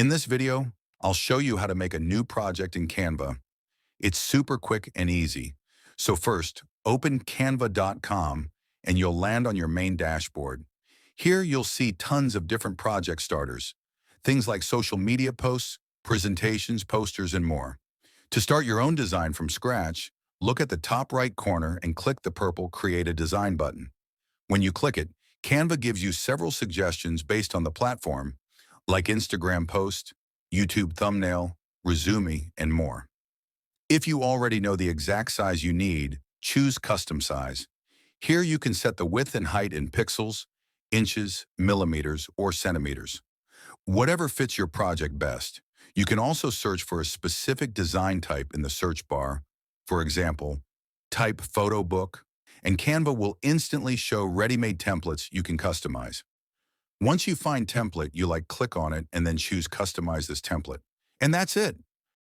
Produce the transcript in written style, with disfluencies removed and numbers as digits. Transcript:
In this video, I'll show you how to make a new project in Canva. It's super quick and easy. So first, open canva.com and you'll land on your main dashboard. Here you'll see tons of different project starters, things like social media posts, presentations, posters, and more. To start your own design from scratch, look at the top right corner and click the purple Create a Design button. When you click it, Canva gives you several suggestions based on the platform, like Instagram post, YouTube thumbnail, resume, and more. If you already know the exact size you need, choose Custom Size. Here you can set the width and height in pixels, inches, millimeters, or centimeters. Whatever fits your project best. You can also search for a specific design type in the search bar. For example, type photo book, and Canva will instantly show ready-made templates you can customize. Once you find template you like, click on it and then choose Customize this template. And that's it.